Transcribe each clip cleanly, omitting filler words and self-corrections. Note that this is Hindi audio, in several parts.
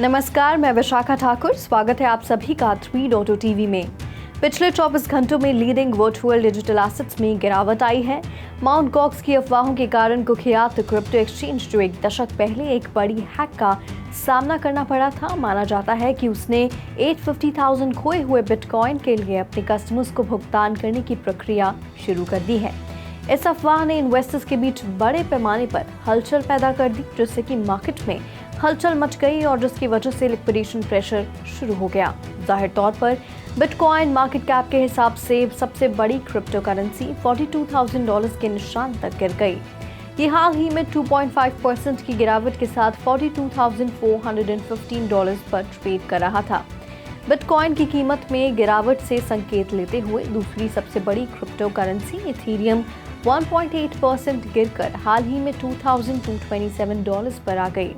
नमस्कार, मैं विशाखा ठाकुर। स्वागत है आप सभी का 3.0 टीवी में। पिछले 24 घंटों में लीडिंग वर्चुअल डिजिटल एसेट्स में गिरावट आई है। माउंट गॉक्स की अफवाहों के कारण कुख्यात क्रिप्टो एक्सचेंज जो एक दशक पहले एक बड़ी हैक का सामना करना पड़ा था, माना जाता है कि उसने 850,000 खोए हुए बिटकॉइन के लिए अपने कस्टमर्स को भुगतान करने की प्रक्रिया शुरू कर दी है। इस अफवाह ने इन्वेस्टर्स के बीच बड़े पैमाने पर हलचल पैदा कर दी, जिससे कि मार्केट में हलचल मच गई और जिसकी वजह से लिक्विडेशन प्रेशर शुरू हो गया। जाहिर तौर पर बिटकॉइन मार्केट कैप के हिसाब से सबसे बड़ी क्रिप्टो करेंसी $42,000 के निशान तक गिर गई। ये हाल ही में 2.5% की गिरावट के साथ $42,415 पर ट्रेड कर रहा था। बिटकॉइन की कीमत में गिरावट से संकेत लेते हुए दूसरी सबसे बड़ी क्रिप्टो करेंसी इथेरियम 1.8% गिरकर हाल ही में $2,227 पर आ गई।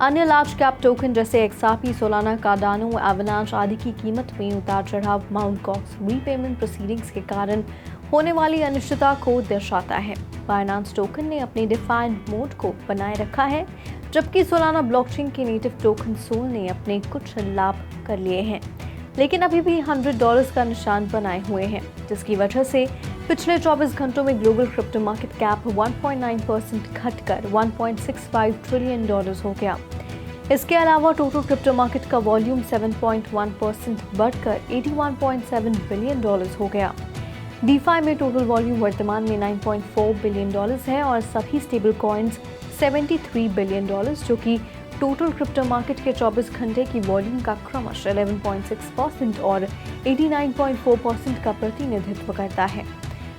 अन्य लार्ज कैप टोकन जैसे XRP, सोलाना, कार्डानो, एवलांच आदि की कीमत में उतार चढ़ाव माउंट गॉक्स रीपेमेंट प्रोसीडिंग्स के कारण होने वाली अनिश्चितता को दर्शाता है। बाइनेंस टोकन ने अपने डिफाइंड मोड को बनाए रखा है, जबकि सोलाना ब्लॉकचेन के नेटिव टोकन सोल ने अपने कुछ लाभ कर लिए हैं, लेकिन अभी भी $100 का निशान बनाए हुए हैं, जिसकी वजह से पिछले 24 घंटों में ग्लोबल क्रिप्टो मार्केट कैप 1.9% घटकर $1.65 ट्रिलियन हो गया। इसके अलावा टोटल क्रिप्टो मार्केट का वॉल्यूम 7.1% बढ़कर $81.7 बिलियन हो गया। डीफाई में टोटल वॉल्यूम वर्तमान में $9.4 बिलियन है और सभी स्टेबल कॉइन्स $73 बिलियन, जो कि टोटल क्रिप्टो मार्केट के 24 घंटे की वॉल्यूम का क्रमशः 11.6% और 89.4% का प्रतिनिधित्व करता है।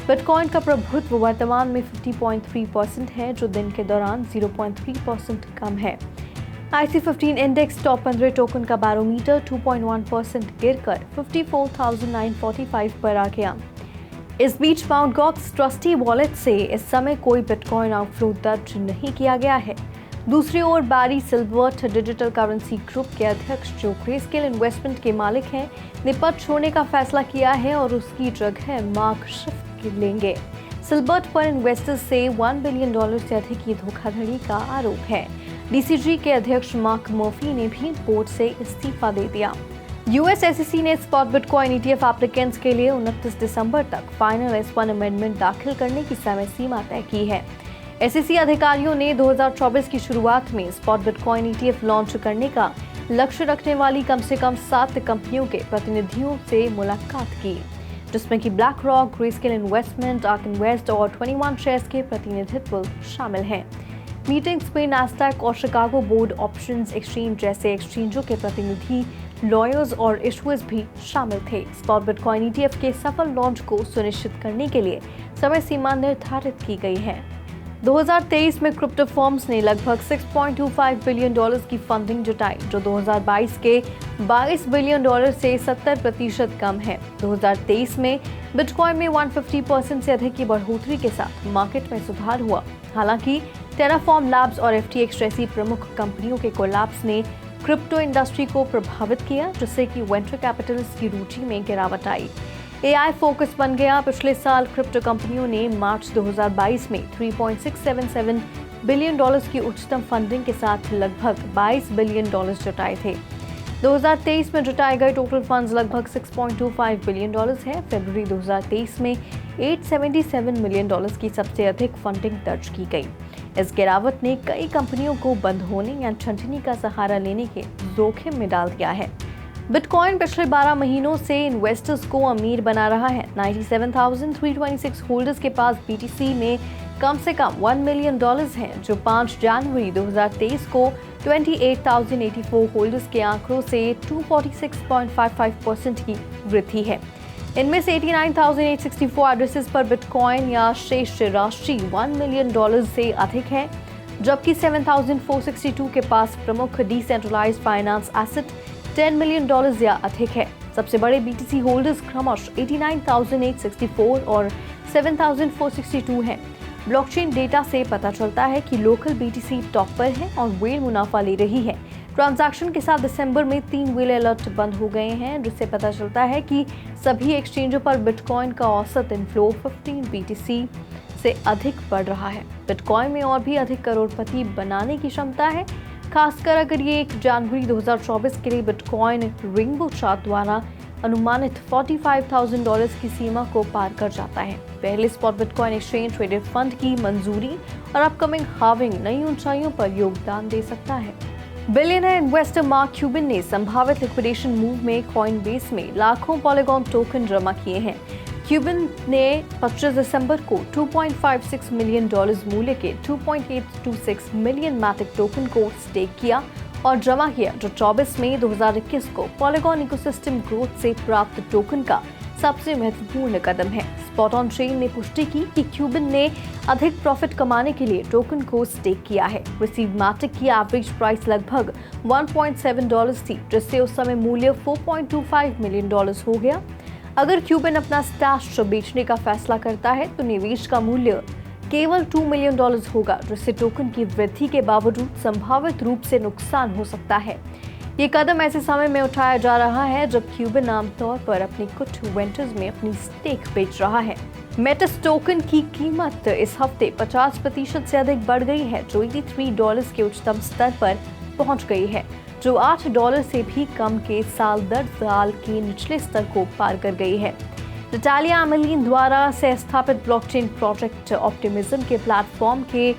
बिटकॉइन का प्रभुत्व वर्तमान में 50.3% है, जो दिन के दौरान 0.3% कम है। IC15 इंडेक्स टॉप 15 टोकन का बैरोमीटर 2.1% गिरकर 54,945 पर आ गया। इस बीच माउंट गॉक्स ट्रस्टी वॉलेट से इस समय कोई बिटकॉइन आउटफ्लो दर्ज नहीं किया गया है। दूसरी ओर बारी सिल्वर्ट डिजिटल करेंसी ग्रुप के अध्यक्ष, जो ग्रेस्केल इन्वेस्टमेंट के मालिक हैं, ने पद छोड़ने का फैसला किया है और उसकी जगह मार्क शिफ्ट लेंगे। सिल्वर्ट पर इन्वेस्टर्स से $1 बिलियन से अधिक की धोखाधड़ी का आरोप है। DCG के अध्यक्ष मार्क मर्फी ने भी बोर्ड से इस्तीफा दे दिया। US SEC ने स्पॉट बिटकॉइन ETF एप्लीकेंट्स के लिए 29 दिसंबर तक फाइनल S1 अमेंडमेंट दाखिल करने की समय सीमा तय की है। SEC अधिकारियों ने 2024 की शुरुआत में स्पॉट बिटकॉइन ETF लॉन्च करने का लक्ष्य रखने वाली कम से कम 7 कंपनियों के प्रतिनिधियों से मुलाकात की, जिसमें कि black rock, greyscale investment, arc invest और 21 शेयर्स के प्रतिनिधित्व शामिल हैं। मीटिंग्स में नास्डैक और शिकागो बोर्ड ऑप्शंस एक्सचेंज जैसे एक्सचेंजों के प्रतिनिधि, लॉयर्स और इशुअर्स भी शामिल थे। स्पॉट बिटकॉइन ETF के सफल लॉन्च को सुनिश्चित करने के लिए समय सीमा निर्धारित की गई है। 2023 में क्रिप्टो फर्म्स ने लगभग $6.25 बिलियन की फंडिंग जुटाई, जो 2022 के $22 बिलियन से 70% कम है। 2023 में बिटकॉइन में 150% से अधिक की बढ़ोतरी के साथ मार्केट में सुधार हुआ। हालांकि टेराफॉर्म लैब्स और FTX जैसी प्रमुख कंपनियों के कोलैप्स ने क्रिप्टो इंडस्ट्री को प्रभावित किया, जिससे कि वेंचर कैपिटलिस्ट की रुचि में गिरावट आई। AI फोकस बन गया। पिछले साल क्रिप्टो कंपनियों ने मार्च 2022 में $3.677 बिलियन की उच्चतम फंडिंग के साथ लगभग $22 बिलियन जुटाए थे। 2023 में जुटाए गए टोटल फंड्स लगभग $6.25 बिलियन है। फरवरी 2023 में $877 मिलियन की सबसे अधिक फंडिंग दर्ज की गई। इस गिरावट ने कई कंपनियों को बंद होने या छंटनी का सहारा लेने के जोखिम में डाल दिया है। बिटकॉइन पिछले 12 महीनों से इन्वेस्टर्स को अमीर बना रहा है। 97,326 होल्डर्स के पास BTC में कम से कम $1 मिलियन हैं, जो 5 जनवरी 2023 को 28,084 होल्डर्स के आंकड़ों से 246.55% की वृद्धि है। इनमें से 89,864 एड्रेसेस पर बिटकॉइन या शेष राशि $1 मिलियन से अधिक है, जबकि 7,462 के पास प्रमुख डिसेंट्रलाइज्ड फाइनेंस एसेट $10 मिलियन या अधिक है। सबसे बड़े BTC होल्डर्स क्रमशः 89,864 और 7,462 हैं। ब्लॉकचेन डेटा से पता चलता है कि लोकल BTC टॉप पर है और व्हेल मुनाफा ले रही है। ट्रांजैक्शन के साथ दिसंबर में 3 व्हेल अलर्ट बंद हो गए हैं, जिससे पता चलता है कि सभी एक्सचेंजों पर बिटकॉइन का औसत इनफ्लो 15 BTC से अधिक बढ़ रहा है। बिटकॉइन में और भी अधिक करोड़पति बनाने की क्षमता है। खासकर अगर ये 1 जनवरी 2024 के लिए बिटकॉइन रेनबो चार्ट द्वारा अनुमानित $45,000 की सीमा को पार कर जाता है। पहले spot bitcoin exchange traded fund की मंजूरी और अपकमिंग हार्विंग नई ऊंचाइयों पर योगदान दे सकता है। बिलियनर इन्वेस्टर मार्क क्यूबिन ने संभावित लिक्विडेशन मूव में कॉइनबेस में लाखों पॉलीगॉन टोकन जमा किए हैं। क्यूबिन ने 25 दिसंबर को $2.56 मिलियन मूल्य के 2.826 मिलियन मैटिक टोकन को स्टेक किया और जमा किया, जो 24 मई 2021 को पॉलीगॉन इकोसिस्टम ग्रोथ से प्राप्त टोकन का सबसे महत्वपूर्ण कदम है। स्पॉट ऑन चेन ने पुष्टि की कि क्यूबिन ने अधिक प्रॉफिट कमाने के लिए टोकन को स्टेक किया है। रिसीव मैटिक की एवरेज प्राइस लगभग $1.7 थी, जिससे उस समय मूल्य $4.25 मिलियन हो गया। अगर क्यूबिन अपना स्टैश बेचने का फैसला करता है तो निवेश का मूल्य केवल $2 मिलियन होगा, जिससे टोकन की वृद्धि के बावजूद संभावित रूप से नुकसान हो सकता है। ये कदम ऐसे समय में उठाया जा रहा है जब क्यूबिन आमतौर पर अपनी कुछ वेंचर्स में अपनी स्टेक बेच रहा है। मेटिस टोकन की कीमत इस हफ्ते 50% से अधिक बढ़ गई है, जो $83 के उच्चतम स्तर पर पहुंच गई है, जो $8 से भी कम के साल दर साल के निचले स्तर को पार कर गई है। नटालिया अमेलिन द्वारा से स्थापित ब्लॉकचेन प्रोजेक्ट ऑप्टिमिज्म के प्लेटफॉर्म के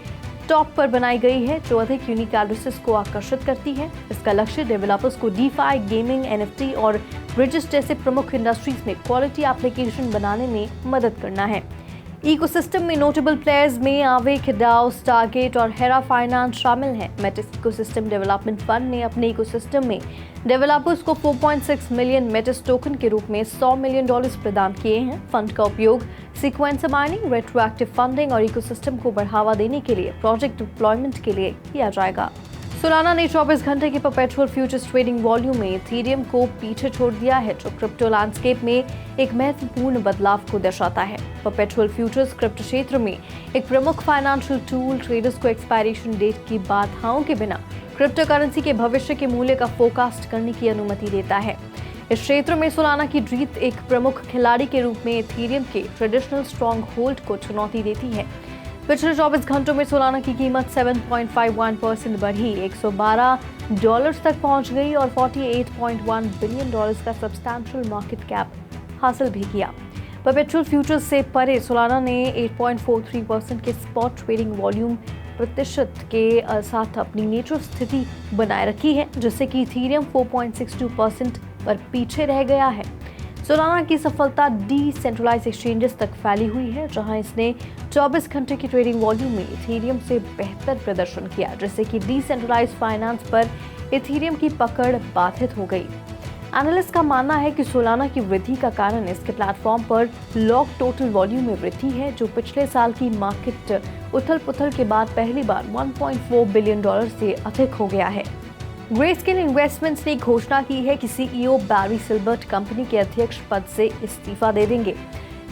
टॉप पर बनाई गई है, जो अधिक यूनिक एड्रेसेस को आकर्षित करती है। इसका लक्ष्य डेवलपर्स को डीफाई, गेमिंग, एनएफटी और ब्रिजेस जैसे प्रमुख इंडस्ट्रीज में क्वालिटी एप्लीकेशन बनाने में मदद करना है। इकोसिस्टम में नोटेबल प्लेयर्स में आवेक, डाओ, स्टारगेट और हेरा फाइनेंस शामिल हैं। मेटिस इकोसिस्टम डेवलपमेंट फंड ने अपने इकोसिस्टम में डेवलपर्स को 4.6 मिलियन मेटिस टोकन के रूप में $100 मिलियन प्रदान किए हैं। फंड का उपयोग सीक्वेंसर माइनिंग, रेट्रोएक्टिव फंडिंग और इकोसिस्टम को बढ़ावा देने के लिए प्रोजेक्ट डिप्लॉयमेंट के लिए किया जाएगा। सोलाना ने 24 घंटे के परपेचुअल फ्यूचर्स ट्रेडिंग वॉल्यूम में इथेरियम को पीछे छोड़ दिया है, जो क्रिप्टो लैंडस्केप में एक महत्वपूर्ण बदलाव को दर्शाता है। परपेचुअल फ्यूचर्स क्रिप्टो क्षेत्र में एक प्रमुख फाइनेंशियल टूल ट्रेडर्स को एक्सपायरेशन डेट की बाधाओं के बिना क्रिप्टो करेंसी के भविष्य के मूल्य का फोरकास्ट करने की अनुमति देता है। इस क्षेत्र में सोलाना की जीत एक प्रमुख खिलाड़ी के रूप में इथेरियम के ट्रेडिशनल स्ट्रॉन्ग होल्ड को चुनौती देती है। पिछले 24 घंटों में सोलाना की कीमत 7.51% बढ़ी, $112 तक पहुंच गई और $48.1 बिलियन का सब्सटैंशियल मार्केट कैप हासिल भी किया। परपेचुअल फ्यूचर्स से परे सोलाना ने 8.43% के स्पॉट ट्रेडिंग वॉल्यूम प्रतिशत के साथ अपनी नेचुरल स्थिति बनाए रखी है, जिससे कि इथेरियम 4.62% पर पीछे रह गया है। सोलाना की सफलता डिसेंट्रलाइज एक्सचेंजेस तक फैली हुई है, जहां इसने 24 घंटे की ट्रेडिंग वॉल्यूम में इथेरियम से बेहतर प्रदर्शन किया, जिससे कि डिसेंट्रलाइज फाइनेंस पर इथेरियम की पकड़ बाधित हो गई। एनालिस्ट का मानना है कि सोलाना की वृद्धि का कारण इसके प्लेटफॉर्म पर लॉक टोटल वॉल्यूम में वृद्धि है, जो पिछले साल की मार्केट उथल-पुथल के बाद पहली बार $1.4 बिलियन से अधिक हो गया है। ग्रेस्केल इन्वेस्टमेंट्स ने घोषणा की है कि सीईओ बैरी सिल्बर्ट कंपनी के अध्यक्ष पद से इस्तीफा दे देंगे,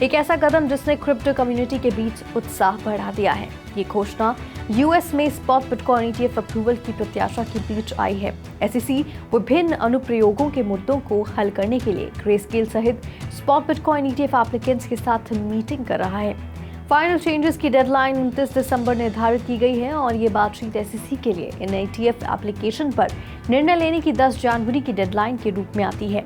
एक ऐसा कदम जिसने क्रिप्टो कम्युनिटी के बीच उत्साह बढ़ा दिया है। ये घोषणा यूएस में स्पॉट बिटकॉइन ईटीएफ अप्रूवल की प्रत्याशा के बीच आई है। एसईसी विभिन्न अनुप्रयोगों के मुद्दों को हल करने के लिए ग्रेस्केल सहित स्पॉट बिटकॉइन ईटीएफ एप्लीकेंट्स के साथ मीटिंग कर रहा है। फाइनल चेंजेस की डेडलाइन 29 दिसंबर निर्धारित की गई है और ये बातचीत एसईसी के लिए इन ईटीएफ एप्लीकेशन पर निर्णय लेने की 10 जनवरी की डेडलाइन के रूप में आती है।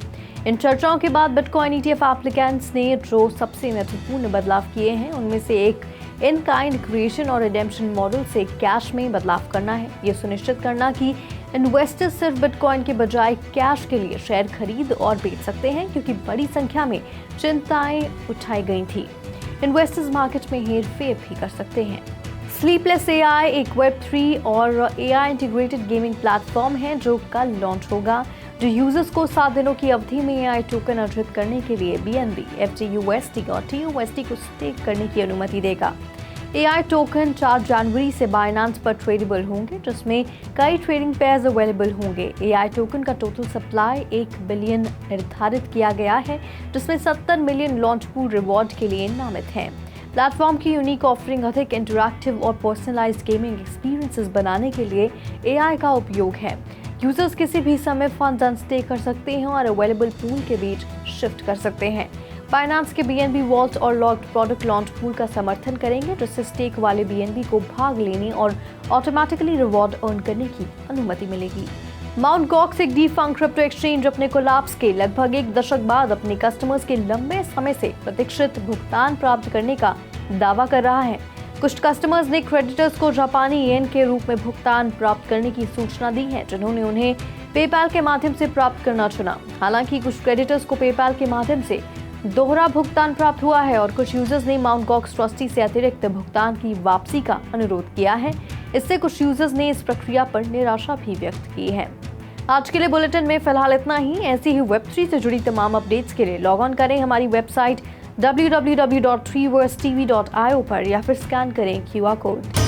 इन चर्चाओं के बाद बिटकॉइन ईटीएफ एप्लीकेंट्स ने जो सबसे महत्वपूर्ण बदलाव किए हैं, उनमें से एक इन काइंड क्रिएशन और रिडेम्पशन मॉडल से कैश में बदलाव करना है। ये सुनिश्चित करना कि इन्वेस्टर्स सिर्फ बिटकॉइन के बजाय कैश के लिए शेयर खरीद और बेच सकते हैं, क्योंकि बड़ी संख्या में चिंताएं उठाई गई थी। इन्वेस्टर्स मार्केट में हेरफेर भी कर सकते हैं। स्लीपलेस एआई एक Web3 और एआई इंटीग्रेटेड गेमिंग प्लेटफॉर्म है जो कल लॉन्च होगा, जो यूजर्स को 7 दिनों की अवधि में एआई टोकन अर्जित करने के लिए BNB, FTUSD और TUSD को स्टेक करने की अनुमति देगा। एआई टोकन 4 जनवरी से बाइनेंस पर ट्रेडेबल होंगे, जिसमें कई ट्रेडिंग पेयर्स अवेलेबल होंगे। एआई टोकन का टोटल सप्लाई 1 बिलियन निर्धारित किया गया है, जिसमें 70 मिलियन लॉन्च पूल रिवॉर्ड के लिए नामित हैं। प्लेटफॉर्म की यूनिक ऑफरिंग अधिक इंटरैक्टिव और पर्सनलाइज्ड गेमिंग एक्सपीरियंसेस बनाने के लिए एआई का उपयोग है। यूजर्स किसी भी समय फंड्स अनस्टेक कर सकते हैं और अवेलेबल पूल के बीच शिफ्ट कर सकते हैं। बाइनेंस के बीएनबी वॉल्ट और लॉक्ड प्रोडक्ट लॉन्च पूल का समर्थन करेंगे, जिससे स्टेक वाले बीएनबी को भाग लेने और ऑटोमेटिकली रिवॉर्ड अर्न करने की अनुमति मिलेगी। माउंट गॉक्स, एक डिफंक्ट क्रिप्टो एक्सचेंज, अपने कोलैप्स के लगभग 1 दशक बाद अपने कस्टमर्स के लंबे समय से प्रतीक्षित भुगतान प्राप्त करने का दावा कर रहा है। कुछ कस्टमर्स ने क्रेडिटर्स को जापानी येन के रूप में भुगतान प्राप्त करने की सूचना दी है, जिन्होंने उन्हें पेपैल के माध्यम से प्राप्त करना चुना। हालांकि कुछ क्रेडिटर्स को पेपैल के माध्यम से दोहरा भुगतान प्राप्त हुआ है और कुछ यूजर्स ने माउंट गॉक्स ट्रस्टी से अतिरिक्त भुगतान की वापसी का अनुरोध किया है। इससे कुछ यूजर्स ने इस प्रक्रिया पर निराशा भी व्यक्त की है। आज के लिए बुलेटिन में फिलहाल इतना ही। ऐसी ही वेब3 से जुड़ी तमाम अपडेट्स के लिए लॉग ऑन करें हमारी वेबसाइट www.3versetv.io पर या फिर स्कैन करें QR कोड।